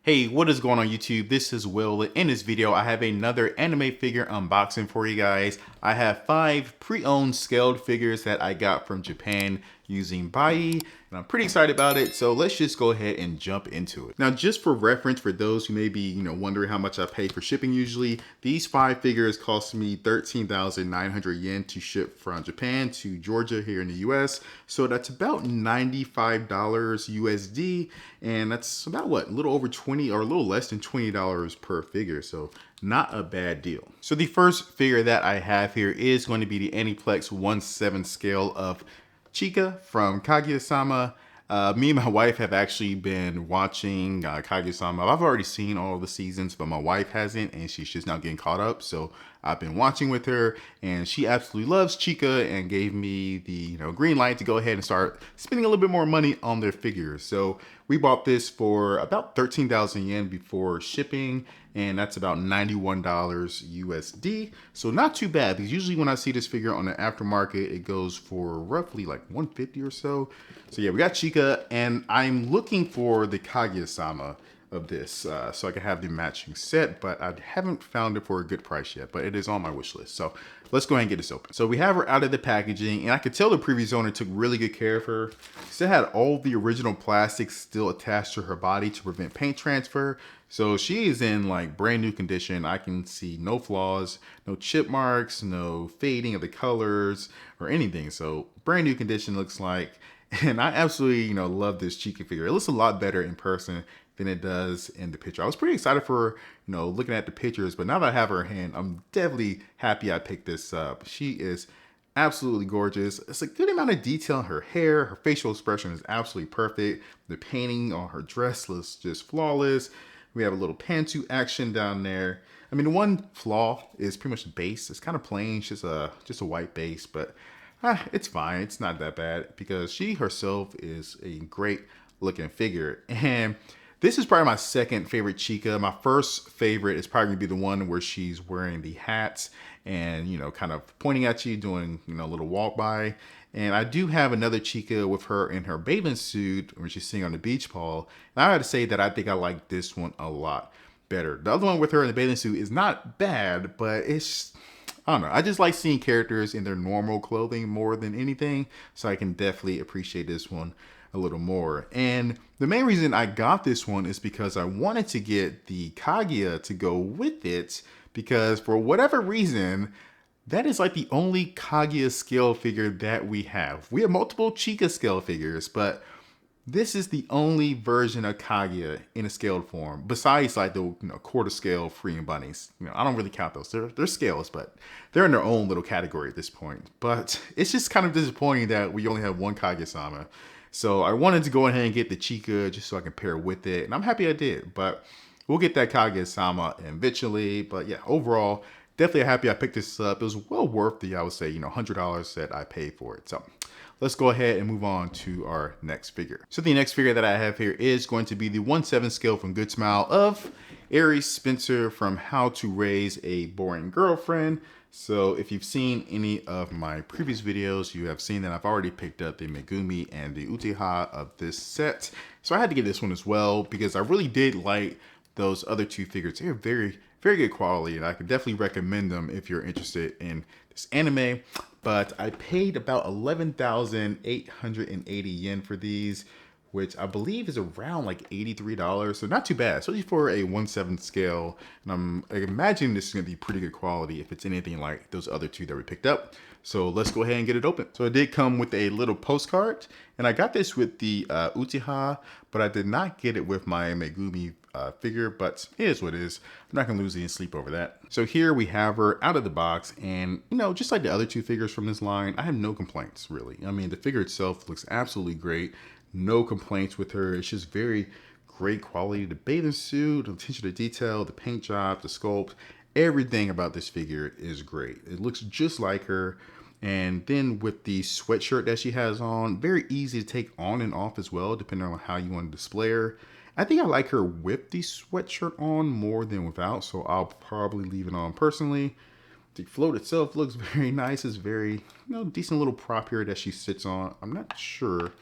Hey, what is going on YouTube? This is Will. In this video, I have another anime figure unboxing for you guys. I have 5 pre-owned scaled figures that I got from Japan using Buyee, and I'm pretty excited about it. So let's just go ahead and jump into it. Now, just for reference, for those who may be, wondering how much I pay for shipping usually, these 5 figures cost me 13,900 yen to ship from Japan to Georgia here in the US. So that's about $95 USD, and that's about what, a little over 20 or a little less than $20 per figure. So not a bad deal. So the first figure that I have here is going to be the Aniplex 1/7 scale of Chika from Kaguya-sama. Me and my wife have actually been watching Kaguya-sama. I've already seen all of the seasons, but my wife hasn't, and she's just now getting caught up. So I've been watching with her, and she absolutely loves Chika and gave me the green light to go ahead and start spending a little bit more money on their figures. So we bought this for about 13,000 yen before shipping, and that's about $91 USD. So not too bad, because usually when I see this figure on the aftermarket, it goes for roughly like 150 or so. So yeah, we got Chika, and I'm looking for the Kaguya-sama of this so I can have the matching set, but I haven't found it for a good price yet, but it is on my wish list. So let's go ahead and get this open. So we have her out of the packaging, and I could tell the previous owner took really good care of her. Still had all the original plastics still attached to her body to prevent paint transfer. So she is in like brand new condition. I can see no flaws, no chip marks, no fading of the colors or anything. So brand new condition looks like. And I absolutely, love this Chika figure. It looks a lot better in person than it does in the picture. I was pretty excited for, looking at the pictures, but now that I have her in hand, I'm definitely happy I picked this up. She is absolutely gorgeous. It's a good amount of detail in her hair. Her facial expression is absolutely perfect. The painting on her dress looks just flawless. We have a little pantsuit action down there. I mean, the one flaw is pretty much the base. It's kind of plain, it's just a white base, but it's fine. It's not that bad because she herself is a great looking figure. And this is probably my second favorite Chika. My first favorite is probably gonna be the one where she's wearing the hats and, kind of pointing at you, doing, a little walk by. And I do have another Chika with her in her bathing suit when she's sitting on the beach ball. And I gotta say that I think I like this one a lot better. The other one with her in the bathing suit is not bad, but I don't know. I just like seeing characters in their normal clothing more than anything. So I can definitely appreciate this one a little more. And the main reason I got this one is because I wanted to get the Kaguya to go with it, because for whatever reason, that is like the only Kaguya scale figure that we have. We have multiple Chika scale figures, but this is the only version of Kaguya in a scaled form, besides like the quarter scale freeing bunnies. I don't really count those. They're scales, but they're in their own little category at this point. But it's just kind of disappointing that we only have one Kaguya-sama. So I wanted to go ahead and get the Chika just so I can pair with it, and I'm happy I did. But we'll get that Kaguya-sama eventually. But yeah, overall, definitely happy I picked this up. It was well worth the, I would say, $100 that I paid for it. So let's go ahead and move on to our next figure. So the next figure that I have here is going to be the 1/7 scale from Good Smile of Aries Spencer from How to Raise a Boring Girlfriend. So if you've seen any of my previous videos, you have seen that I've already picked up the Megumi and the Uchiha of this set. So I had to get this one as well because I really did like those other two figures. They're very, very good quality, and I could definitely recommend them if you're interested in this anime. But I paid about 11,880 yen for these, which I believe is around like $83. So not too bad, especially for a 1/7 scale. And I imagine this is gonna be pretty good quality if it's anything like those other two that we picked up. So let's go ahead and get it open. So it did come with a little postcard, and I got this with the Uchiha, but I did not get it with my Megumi figure, but it is what it is. I'm not gonna lose any sleep over that. So here we have her out of the box, and just like the other two figures from this line, I have no complaints really. I mean, the figure itself looks absolutely great. No complaints with her. It's just very great quality. The bathing suit, the attention to detail, the paint job, the sculpt, everything about this figure is great. It looks just like her. And then with the sweatshirt that she has on, very easy to take on and off as well, depending on how you want to display her. I think I like her with the sweatshirt on more than without, so I'll probably leave it on personally. The float itself looks very nice. It's very, decent little prop here that she sits on. I'm not sure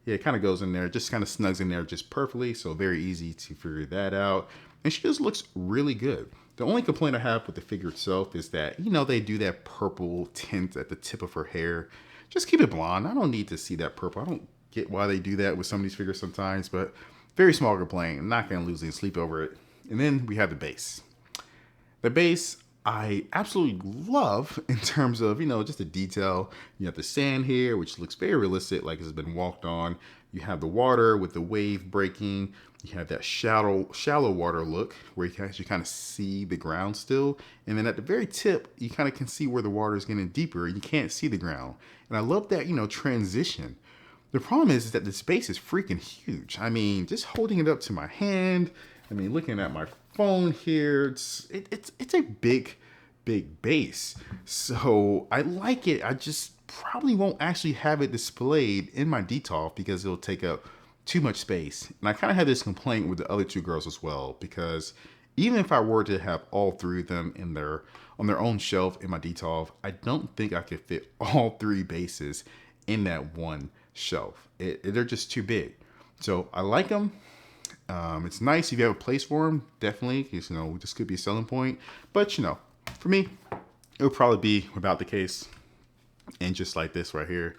Yeah, it kind of goes in there, just kind of snugs in there just perfectly. So very easy to figure that out. And she just looks really good. The only complaint I have with the figure itself is that, you know, they do that purple tint at the tip of her hair. Just keep it blonde. I don't need to see that purple. I don't get why they do that with some of these figures sometimes, but very small complaint. I'm not going to lose any sleep over it. And then we have the base. The base, I absolutely love in terms of, you know, just the detail. You have the sand here, which looks very realistic, like it's been walked on. You have the water with the wave breaking. You have that shallow water look where you can actually kind of see the ground still. And then at the very tip, you kind of can see where the water is getting deeper. You can't see the ground. And I love that, you know, transition. The problem is that the space is freaking huge. I mean, just holding it up to my hand, I mean, looking at my phone here, it's a big base. So I like it. I just probably won't actually have it displayed in my detolf because it'll take up too much space. And I kind of had this complaint with the other two girls as well, because even if I were to have all three of them in on their own shelf in my detolf, I don't think I could fit all three bases in that one shelf. They're just too big. So I like them. It's nice if you have a place for them, definitely, because, you know, this could be a selling point. But, you know, for me, it would probably be without the case. And just like this right here.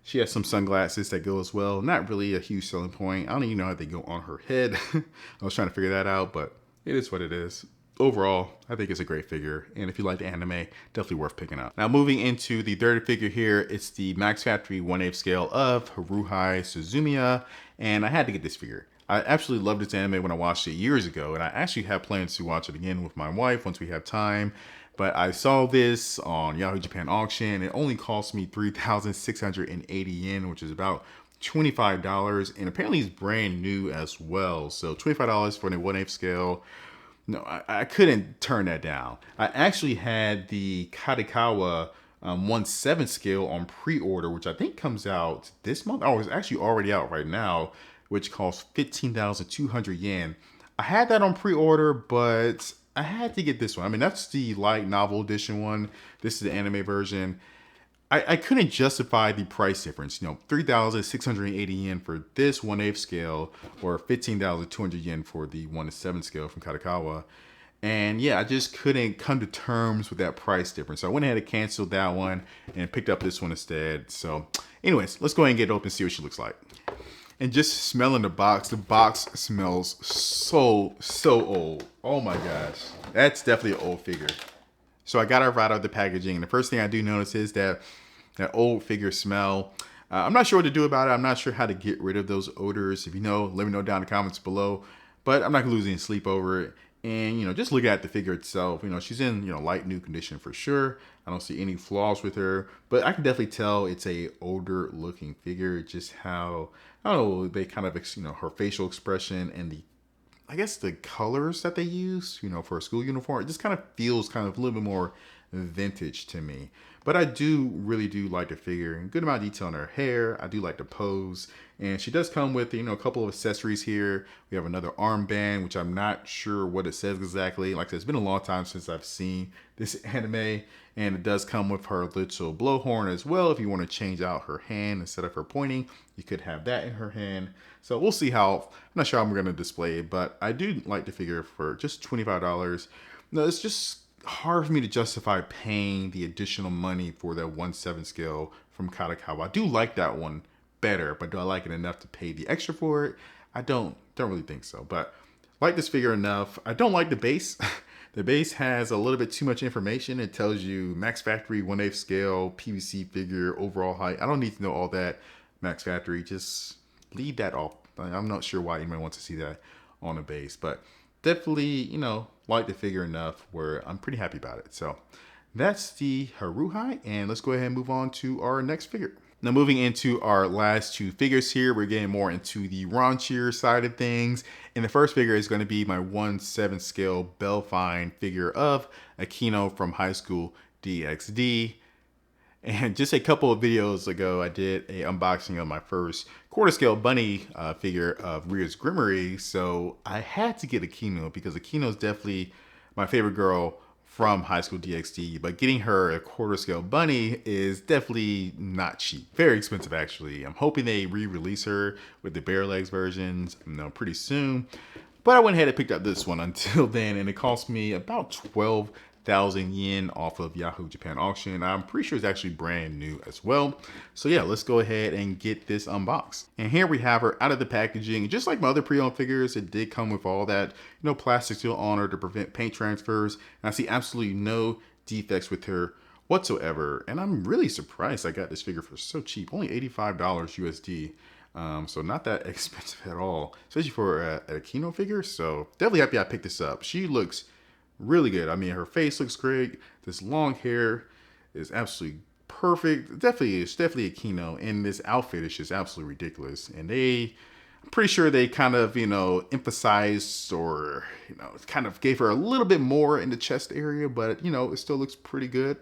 She has some sunglasses that go as well. Not really a huge selling point. I don't even know how they go on her head. I was trying to figure that out, but it is what it is. Overall, I think it's a great figure. And if you like the anime, definitely worth picking up. Now, moving into the third figure here, it's the Max Factory 1/8 scale of Haruhi Suzumiya. And I had to get this figure. I absolutely loved this anime when I watched it years ago. And I actually have plans to watch it again with my wife once we have time. But I saw this on Yahoo Japan Auction. It only cost me 3,680 yen, which is about $25. And apparently it's brand new as well. So $25 for the 1/8 scale. No, I couldn't turn that down. I actually had the Kadokawa 1/7 scale on pre-order, which I think comes out this month. Oh, it's actually already out right now, which costs 15,200 yen. I had that on pre-order, but I had to get this one. I mean, that's the light novel edition one. This is the anime version. I couldn't justify the price difference. You know, 3,680 yen for this 1/8 scale or 15,200 yen for the 1/7 scale from Kadokawa. And yeah, I just couldn't come to terms with that price difference. So I went ahead and canceled that one and picked up this one instead. So anyways, let's go ahead and get it open and see what she looks like. And just smelling the box smells so old. Oh my gosh. That's definitely an old figure. So I got her right out of the packaging. And the first thing I do notice is that old figure smell. I'm not sure what to do about it. I'm not sure how to get rid of those odors. If you know, let me know down in the comments below. But I'm not gonna lose any sleep over it. And, you know, just look at the figure itself. You know, she's in, you know, light new condition for sure. I don't see any flaws with her. But I can definitely tell it's a older looking figure. Just how, I don't know, they kind of, you know, her facial expression and the, I guess the colors that they use, you know, for a school uniform, it just kind of feels kind of a little bit more vintage to me. But I really do like the figure, and good amount of detail in her hair. I do like the pose, and she does come with, you know, a couple of accessories here. We have another armband, which I'm not sure what it says exactly. Like I said, it's been a long time since I've seen this anime, and it does come with her little blowhorn as well. If you want to change out her hand instead of her pointing, you could have that in her hand. So we'll see how, I'm not sure how I'm going to display it, but I do like the figure for just $25. No, it's just hard for me to justify paying the additional money for that 1/7 scale from Kadokawa. I do like that one better, but do I like it enough to pay the extra for it? I don't really think so, but like this figure enough. I don't like the base. The base has a little bit too much information. It tells you Max Factory 1/8 scale, PVC figure, overall height. I don't need to know all that. Max Factory, just leave that off. I'm not sure why anyone wants to see that on the base, but definitely, you know, like the figure enough where I'm pretty happy about it. So that's the Haruhi, and let's go ahead and move on to our next figure. Now, moving into our last two figures here, we're getting more into the raunchier side of things. And the first figure is going to be my 1/7 scale Belfine figure of Akino from High School DxD. And just a couple of videos ago, I did a unboxing of my first quarter scale bunny figure of Ria's Grimoire. So I had to get Akino because Akino is definitely my favorite girl from High School DxD, but getting her a quarter scale bunny is definitely not cheap. Very expensive, actually. I'm hoping they re-release her with the bare legs versions, pretty soon. But I went ahead and picked up this one until then, and it cost me about 12,000 yen off of Yahoo Japan Auction. I'm pretty sure it's actually brand new as well. So yeah, let's go ahead and get this unboxed. And here we have her out of the packaging. Just like my other pre-owned figures, it did come with all that, plastic seal on her to prevent paint transfers. And I see absolutely no defects with her whatsoever. And I'm really surprised I got this figure for so cheap, only $85 USD. So not that expensive at all, especially for a Kino figure. So definitely happy I picked this up. She looks really good. I mean, her face looks great. This long hair is absolutely perfect. It's definitely a Kino. And this outfit is just absolutely ridiculous. And I'm pretty sure they kind of, emphasized or, kind of gave her a little bit more in the chest area, but, it still looks pretty good.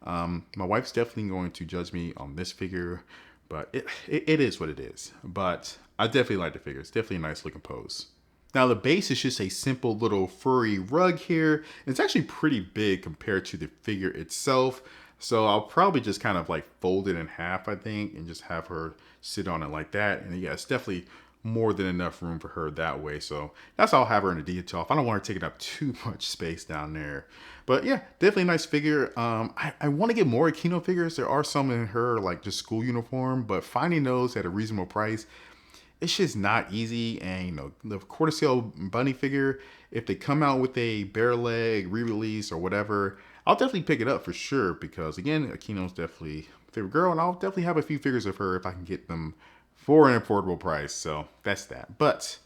My wife's definitely going to judge me on this figure, but it is what it is. But I definitely like the figure. It's definitely a nice looking pose. Now the base is just a simple little furry rug here. It's actually pretty big compared to the figure itself. So I'll probably just kind of like fold it in half, I think, and just have her sit on it like that. And yeah, it's definitely more than enough room for her that way. So that's how I'll have her in the detail. I don't want her taking up too much space down there. But yeah, definitely a nice figure. I want to get more Kino figures. There are some in her like just school uniform, but finding those at a reasonable price, it's just not easy. And the quarter scale bunny figure, if they come out with a bare leg re-release or whatever, I'll definitely pick it up for sure, because again, Akino's definitely a favorite girl, and I'll definitely have a few figures of her if I can get them for an affordable price. So that's that. But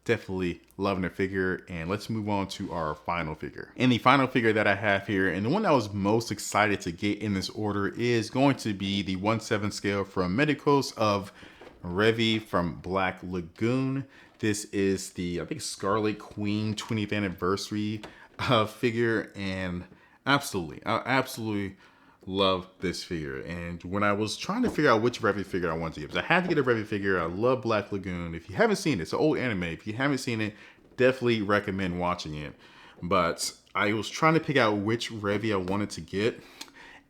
definitely loving the figure. And let's move on to our final figure. And the final figure that I have here, and the one that I was most excited to get in this order, is going to be the 1/7 scale from Medicos of Revy from Black Lagoon. This is the, I think, Scarlet Queen 20th anniversary figure, and I absolutely love this figure. And when I was trying to figure out which Revy figure I wanted to get, because I had to get a Revy figure. I love Black Lagoon. If you haven't seen it, it's an old anime. If you haven't seen it, definitely recommend watching it. But I was trying to pick out which Revy I wanted to get.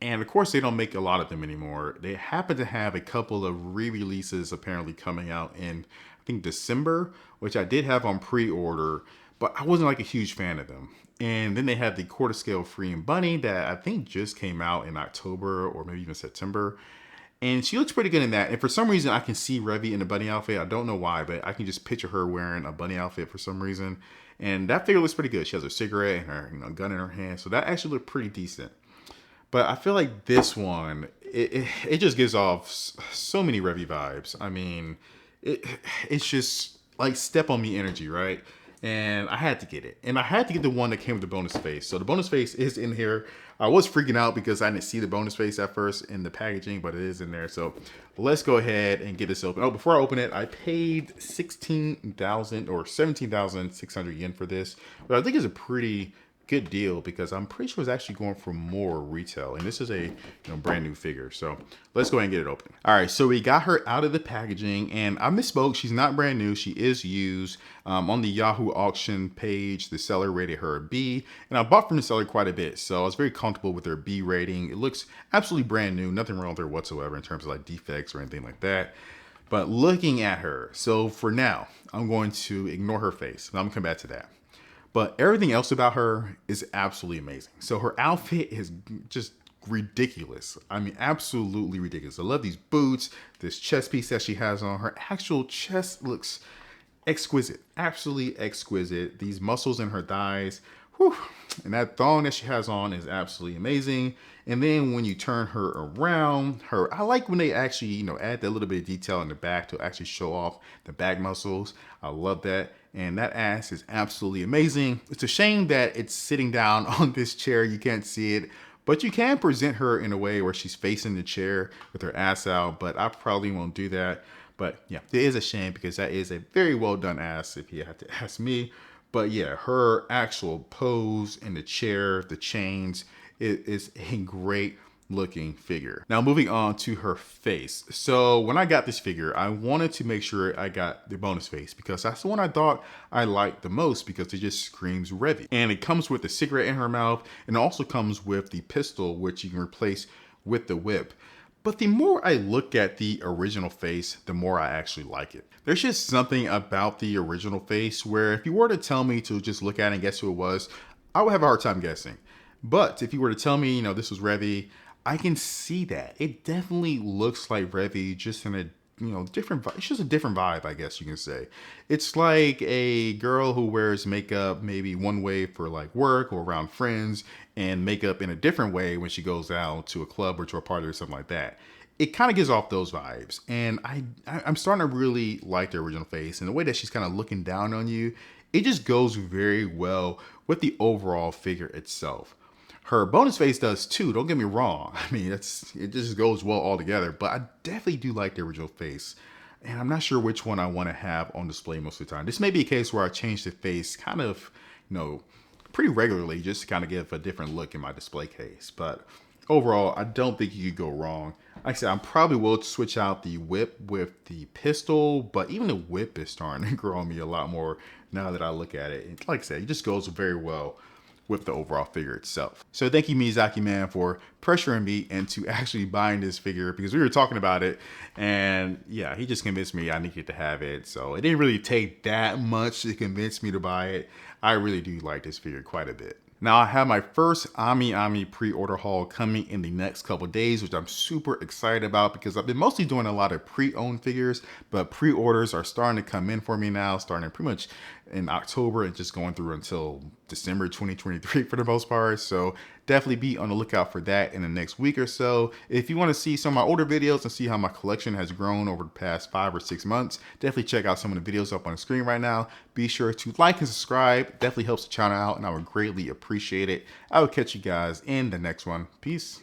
And of course, they don't make a lot of them anymore. They happen to have a couple of re-releases apparently coming out in, I think, December, which I did have on pre-order, but I wasn't like a huge fan of them. And then they had the quarter scale Free and Bunny that I think just came out in October or maybe even September. And she looks pretty good in that. And for some reason, I can see Revy in a bunny outfit. I don't know why, but I can just picture her wearing a bunny outfit for some reason. And that figure looks pretty good. She has her cigarette and her gun in her hand. So that actually looked pretty decent. But I feel like this one, it just gives off so many Revy vibes. I mean, it's just like step on me energy, right? And I had to get it. And I had to get the one that came with the bonus face. So the bonus face is in here. I was freaking out because I didn't see the bonus face at first in the packaging, but it is in there. So let's go ahead and get this open. Oh, before I open it, I paid 16,000 or 17,600 yen for this. But I think it's a pretty good deal because I'm pretty sure it's actually going for more retail, and this is a brand new figure. So let's go ahead and get it open. All right, so we got her out of the packaging, and I misspoke. She's not brand new. She is used. On the Yahoo Auction page, the seller rated her a B, and I bought from the seller quite a bit, so I was very comfortable with her B rating. It looks absolutely brand new. Nothing wrong with her whatsoever in terms of like defects or anything like that. But looking at her, so for now, I'm going to ignore her face, and I'm gonna come back to that. But everything else about her is absolutely amazing. So her outfit is just ridiculous. I mean, absolutely ridiculous. I love these boots, this chest piece that she has on. Her actual chest looks exquisite, absolutely exquisite. These muscles in her thighs, whew, and that thong that she has on is absolutely amazing. And then when you turn her around, I like when they actually, add that little bit of detail in the back to actually show off the back muscles. I love that. And that ass is absolutely amazing. It's a shame that it's sitting down on this chair. You can't see it, but you can present her in a way where she's facing the chair with her ass out, but I probably won't do that. But yeah, it is a shame because that is a very well done ass if you have to ask me. But yeah, her actual pose in the chair, the chains, it is a great looking figure. Now moving on to her face. So when I got this figure, I wanted to make sure I got the bonus face because that's the one I thought I liked the most because it just screams Revy. And it comes with a cigarette in her mouth, and it also comes with the pistol, which you can replace with the whip. But the more I look at the original face, the more I actually like it. There's just something about the original face where if you were to tell me to just look at it and guess who it was, I would have a hard time guessing. But if you were to tell me, this was Revy, I can see that. It definitely looks like Revy, just in a different. It's just a different vibe, I guess you can say. It's like a girl who wears makeup maybe one way for like work or around friends, and makeup in a different way when she goes out to a club or to a party or something like that. It kind of gives off those vibes, and I'm starting to really like the original face and the way that she's kind of looking down on you. It just goes very well with the overall figure itself. Her bonus face does too, don't get me wrong. I mean, it just goes well all together, but I definitely do like the original face. And I'm not sure which one I want to have on display most of the time. This may be a case where I change the face kind of, pretty regularly just to kind of give a different look in my display case. But overall, I don't think you could go wrong. Like I said, I probably will switch out the whip with the pistol, but even the whip is starting to grow on me a lot more now that I look at it. Like I said, it just goes very well with the overall figure itself. So thank you, Miyazaki man, for pressuring me into actually buying this figure because we were talking about it, and yeah, he just convinced me I needed to have it. So it didn't really take that much to convince me to buy it. I really do like this figure quite a bit. Now I have my first Ami pre-order haul coming in the next couple days, which I'm super excited about because I've been mostly doing a lot of pre-owned figures, but pre-orders are starting to come in for me now, starting pretty much in October and just going through until December 2023 for the most part. So definitely be on the lookout for that in the next week or so. If you want to see some of my older videos and see how my collection has grown over the past 5 or 6 months, definitely check out some of the videos up on the screen right now. Be sure to like and subscribe. Definitely helps the channel out and I would greatly appreciate it. I will catch you guys in the next one. Peace.